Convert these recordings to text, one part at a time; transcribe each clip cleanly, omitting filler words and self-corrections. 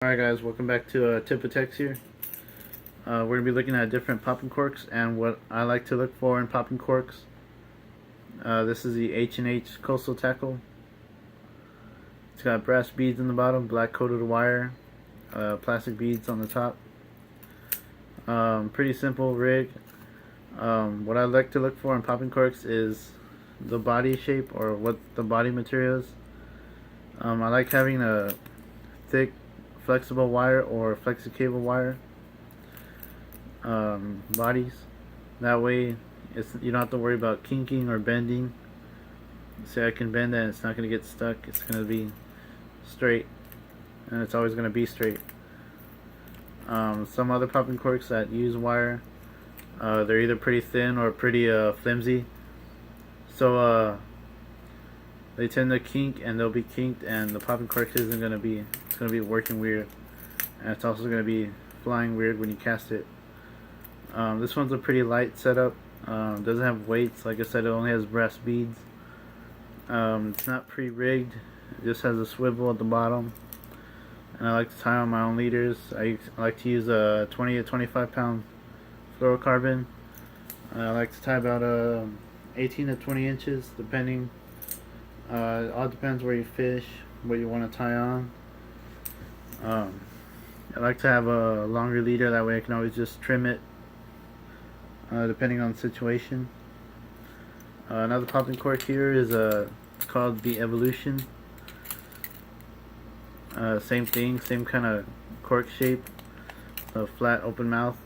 Alright guys, welcome back to Tip-O-Tex here. We're going to be looking at different popping corks and what I like to look for in popping corks. This is the H&H Coastal Tackle. It's got brass beads in the bottom, black coated wire, plastic beads on the top. Pretty simple rig. What I like to look for in popping corks is the body shape or what the body material is. I like having a thick flexible wire or flexi cable wire bodies. That way you don't have to worry about kinking or bending. Say I can bend it and it's not going to get stuck. It's going to be straight, and it's always going to be straight. Some other popping corks that use wire, they're either pretty thin or pretty flimsy, so they tend to kink, and they'll be kinked, and the popping cork isn't going to be, it's going to be working weird, and it's also going to be flying weird when you cast it. This one's a pretty light setup. Doesn't have weights. Like I said, it only has brass beads. It's not pre-rigged. It just has a swivel at the bottom, and I like to tie on my own leaders. I like to use a 20 to 25 pound fluorocarbon. I like to tie about 18 to 20 inches depending. It all depends where you fish, what you want to tie on. I like to have a longer leader, that way I can always just trim it depending on the situation. Another popping cork here is called the Evolution. Same thing, same kind of cork shape, a flat open mouth.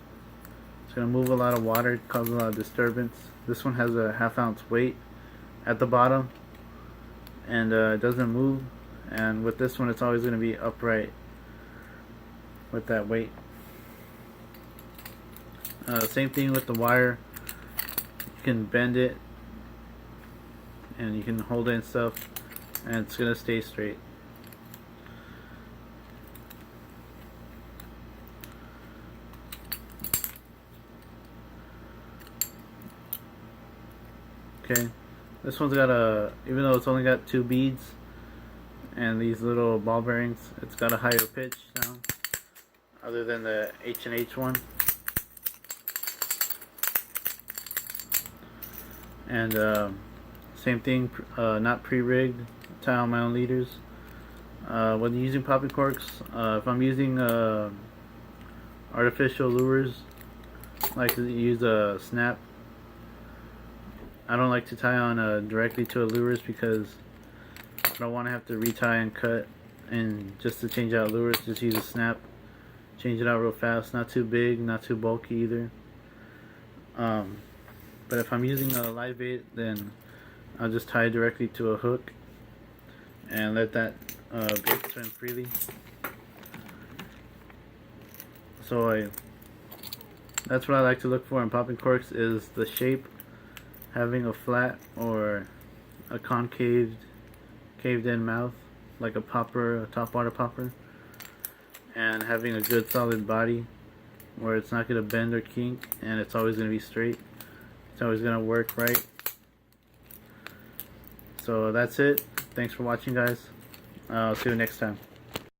It's going to move a lot of water, cause a lot of disturbance. This one has a 1/2 ounce weight at the bottom, and it doesn't move, and with this one it's always going to be upright with that weight. Same thing with the wire. You can bend it and you can hold it and stuff, and it's going to stay straight. Okay, this one's got even though it's only got 2 beads and these little ball bearings, it's got a higher pitch now, other than the H&H one. And same thing, not pre-rigged, tie on my own leaders. When using popping corks, if I'm using artificial lures, I like to use a snap. I don't like to tie on directly to a lures because I don't want to have to retie and cut, and just to change out lures, just use a snap. Change it out real fast, not too big, not too bulky either. But if I'm using a live bait, then I'll just tie directly to a hook and let that bait swim freely. So that's what I like to look for in popping corks, is the shape, having a flat or a caved in mouth like a popper, a topwater popper, and having a good solid body where it's not going to bend or kink, and it's always going to be straight. It's always going to work right. So that's it. Thanks for watching, guys. I'll see you next time.